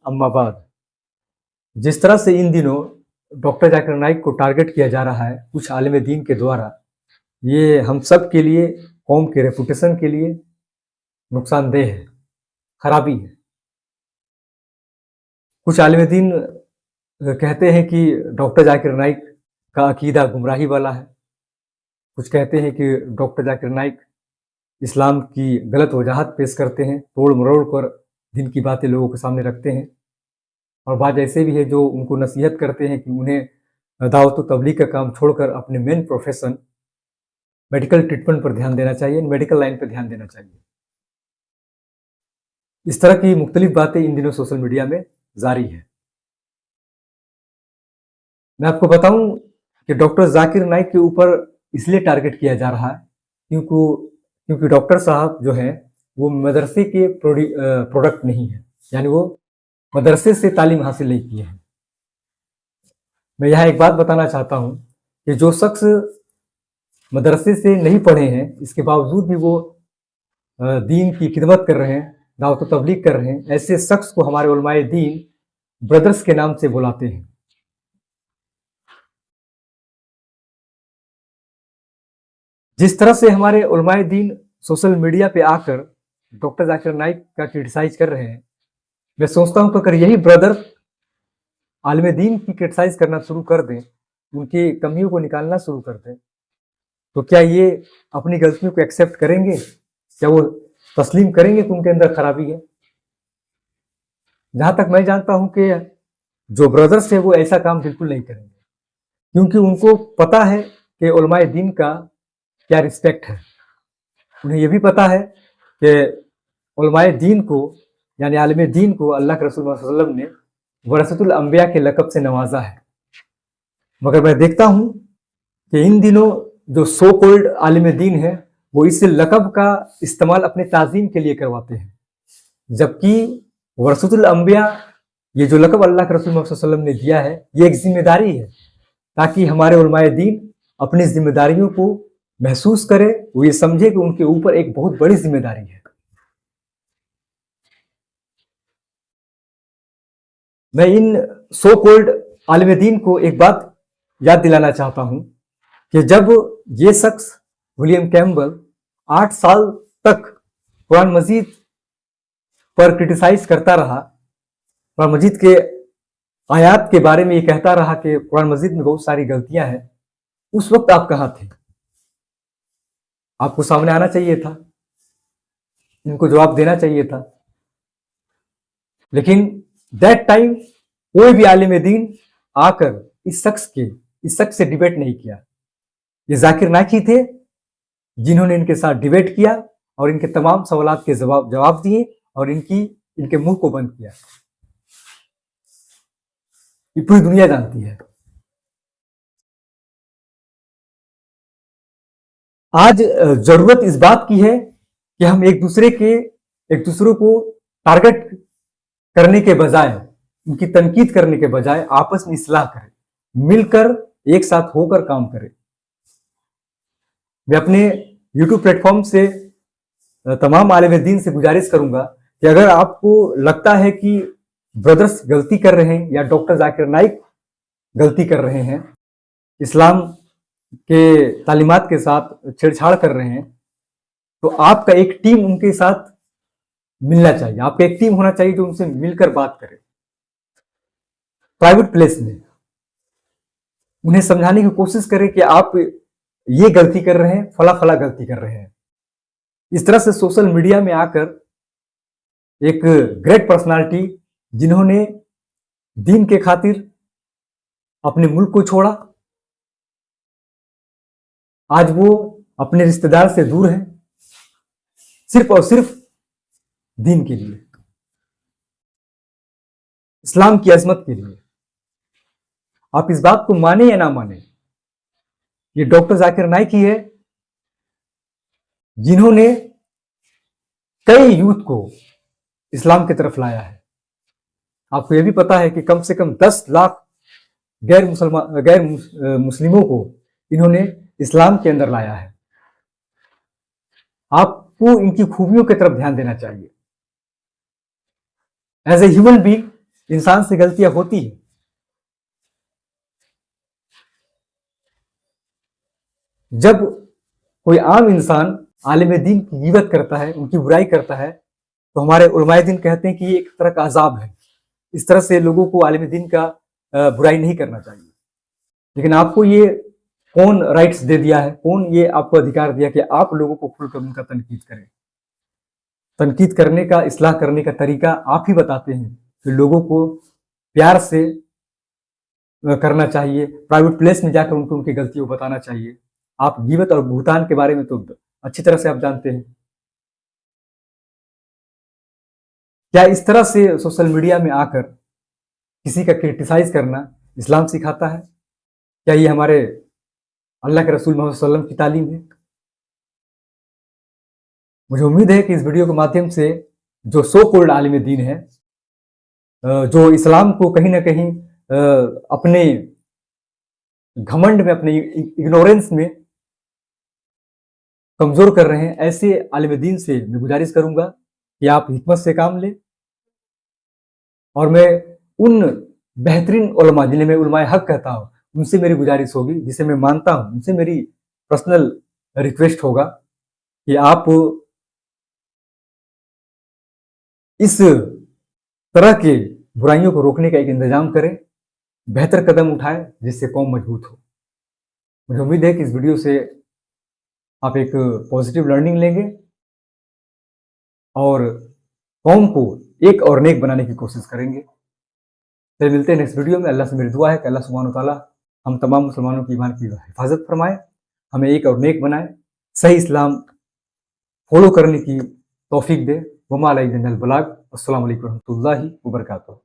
अम्माबाद। जिस तरह से इन दिनों डॉक्टर जाकिर नाइक को टारगेट किया जा रहा है कुछ आलिम दीन के द्वारा, ये हम सब के लिए, कौम के रेपुटेशन के लिए नुकसानदेह है, खराबी है। कुछ आलिम दीन कहते हैं कि डॉक्टर जाकिर नाइक का अकीदा गुमराही वाला है। कुछ कहते हैं कि डॉक्टर जाकिर नाइक इस्लाम की गलत वजाहत पेश करते हैं, तोड़ मरोड़ कर दिन की बातें लोगों के सामने रखते हैं। और बात ऐसे भी है जो उनको नसीहत करते हैं कि उन्हें दावत व तबलीग का काम छोड़कर अपने मेन प्रोफेशन मेडिकल ट्रीटमेंट पर ध्यान देना चाहिए, मेडिकल लाइन पर ध्यान देना चाहिए। इस तरह की मुख्तलिफ बातें इन दिनों सोशल मीडिया में जारी है। मैं आपको बताऊं कि डॉक्टर जाकिर नाइक के ऊपर इसलिए टारगेट किया जा रहा है क्योंकि डॉक्टर साहब जो हैं वो मदरसे के प्रोडक्ट नहीं है, यानी वो मदरसे से तालीम हासिल नहीं किए हैं। मैं यहाँ एक बात बताना चाहता हूँ कि जो शख्स मदरसे से नहीं पढ़े हैं, इसके बावजूद भी वो दीन की खिदमत कर रहे हैं, दावत तबलीग कर रहे हैं, ऐसे शख्स को हमारे उलमाए दीन ब्रदर्स के नाम से बुलाते हैं। जिस तरह से हमारे उलमाए दीन सोशल मीडिया पे आकर डॉक्टर जाकिर नाइक का क्रिटिसाइज कर रहे हैं, मैं सोचता हूं कि अगर यही ब्रदर आलिम दीन की क्रिटिसाइज करना शुरू कर दें, उनकी कमियों को निकालना शुरू कर दें, तो क्या ये अपनी गलतियों को एक्सेप्ट करेंगे? क्या वो तस्लीम करेंगे कि उनके अंदर खराबी है? जहां तक मैं जानता हूं कि जो ब्रदर्स है वो ऐसा काम बिल्कुल नहीं करेंगे, क्योंकि उनको पता है कि उलमाए दीन का क्या रिस्पेक्ट है। उन्हें यह भी पता है कि उलमाए दीन को, यानी आलिम दीन को अल्लाह के रसूल सल्लल्लाहु अलैहि वसल्लम ने वरसतुल अंबिया के लक़ब से नवाजा है। मगर मैं देखता हूं कि इन दिनों जो सो कॉल्ड आलिम दीन है वो इस लक़ब का इस्तेमाल अपने ताज़ीम के लिए करवाते हैं, जबकि वरसतुल अंबिया, ये जो लक़ब अल्लाह के रसूल सल्लल्लाहु अलैहि वसल्लम ने दिया है, ये एक जिम्मेदारी है, ताकि हमारे उलमाए दीन अपनी जिम्मेदारियों को महसूस करे, वो ये समझे कि उनके ऊपर एक बहुत बड़ी जिम्मेदारी है। मैं इन सो कॉल्ड आलिम दीन को एक बात याद दिलाना चाहता हूं कि जब ये शख्स विलियम कैम्पबेल 8 साल तक कुरान मजीद पर क्रिटिसाइज करता रहा, कुरान मजीद के आयात के बारे में ये कहता रहा कि कुरान मजीद में बहुत सारी गलतियां हैं, उस वक्त आप कहां थे? आपको सामने आना चाहिए था, इनको जवाब देना चाहिए था। लेकिन दैट टाइम कोई भी आलिम दीन आकर इस शख्स से डिबेट नहीं किया। ये जाकिर नाइक ही थे जिन्होंने इनके साथ डिबेट किया और इनके तमाम सवालात के जवाब दिए और इनके मुंह को बंद किया। ये पूरी दुनिया जानती है। आज जरूरत इस बात की है कि हम एक दूसरे को टारगेट करने के बजाय, उनकी तनकीद करने के बजाय आपस में इस्लाह करें, मिलकर एक साथ होकर काम करें। मैं अपने YouTube प्लेटफॉर्म से तमाम आलिम दीन से गुजारिश करूंगा कि अगर आपको लगता है कि ब्रदर्स गलती कर रहे हैं या डॉक्टर जाकिर नाइक गलती कर रहे हैं, इस्लाम के तालीमात के साथ छेड़छाड़ कर रहे हैं, तो आपका एक टीम उनके साथ मिलना चाहिए। आपका एक टीम होना चाहिए जो उनसे मिलकर बात करे, प्राइवेट प्लेस में उन्हें समझाने की कोशिश करे कि आप ये गलती कर रहे हैं, फला फला गलती कर रहे हैं। इस तरह से सोशल मीडिया में आकर एक ग्रेट पर्सनालिटी जिन्होंने दीन के खातिर अपने मुल्क को छोड़ा, आज वो अपने रिश्तेदार से दूर हैं, सिर्फ और सिर्फ दीन के लिए, इस्लाम की अजमत के लिए। आप इस बात को माने या ना माने, ये डॉक्टर जाकिर नाइक ही है जिन्होंने कई यूथ को इस्लाम की तरफ लाया है। आपको यह भी पता है कि कम से कम 10 लाख गैर मुस्लिमों को इन्होंने इस्लाम के अंदर लाया है। आप आपको इनकी खूबियों की तरफ ध्यान देना चाहिए। एज ए ह्यूमन बीइंग इंसान से गलतियां होती है। जब कोई आम इंसान आलिम दीन की गिबत करता है, उनकी बुराई करता है, तो हमारे उलमाए दीन कहते हैं कि ये एक तरह का अजाब है। इस तरह से लोगों को आलिम दीन का बुराई नहीं करना चाहिए। लेकिन आपको ये कौन राइट्स दे दिया है, कौन ये आपको अधिकार दिया कि आप लोगों को खुलकर उनका तनकीद करें? तनकीद करने का, इस्लाह करने का तरीका आप ही बताते हैं कि लोगों को प्यार से करना चाहिए, प्राइवेट प्लेस में जाकर उनको उनकी गलतियों को बताना चाहिए। आप गिबत और भुगतान के बारे में तो अच्छी तरह से आप जानते हैं। क्या इस तरह से सोशल मीडिया में आकर किसी का क्रिटिसाइज करना इस्लाम सिखाता है? क्या ये हमारे अल्लाह के रसूल मोहम्मद सल्लल्लाहु अलैहि वसल्लम की तालीम है? मुझे उम्मीद है कि इस वीडियो के माध्यम से जो सो कॉल्ड आलिम दीन है, जो इस्लाम को कहीं ना कहीं अपने घमंड में, अपने इग्नोरेंस में कमजोर कर रहे हैं, ऐसे आलिम दीन से मैं गुजारिश करूंगा कि आप हिकमत से काम लें। और मैं उन बेहतरीन उलमा, जिन्हें मैं उलमाए हक कहता हूं, उनसे मेरी गुजारिश होगी, जिसे मैं मानता हूं, उनसे मेरी पर्सनल रिक्वेस्ट होगा कि आप इस तरह के बुराइयों को रोकने का एक इंतजाम करें, बेहतर कदम उठाएं, जिससे कौम मजबूत हो। मुझे उम्मीद है कि इस वीडियो से आप एक पॉजिटिव लर्निंग लेंगे और कौम को एक और नेक बनाने की कोशिश करेंगे। फिर मिलते हैं नेक्स्ट वीडियो में। अल्लाह से मेरी दुआ है कि अल्लाह सुब्हानहू तआला हम तमाम मुसलमानों की ईमान की हिफाजत फरमाए, हमें एक और नेक बनाए, सही इस्लाम फॉलो करने की तौफीक दे। वमा अलैना इल्लल बलाग। अस्सलामु अलैकुम रहमतुल्लाहि व बरकातुहू।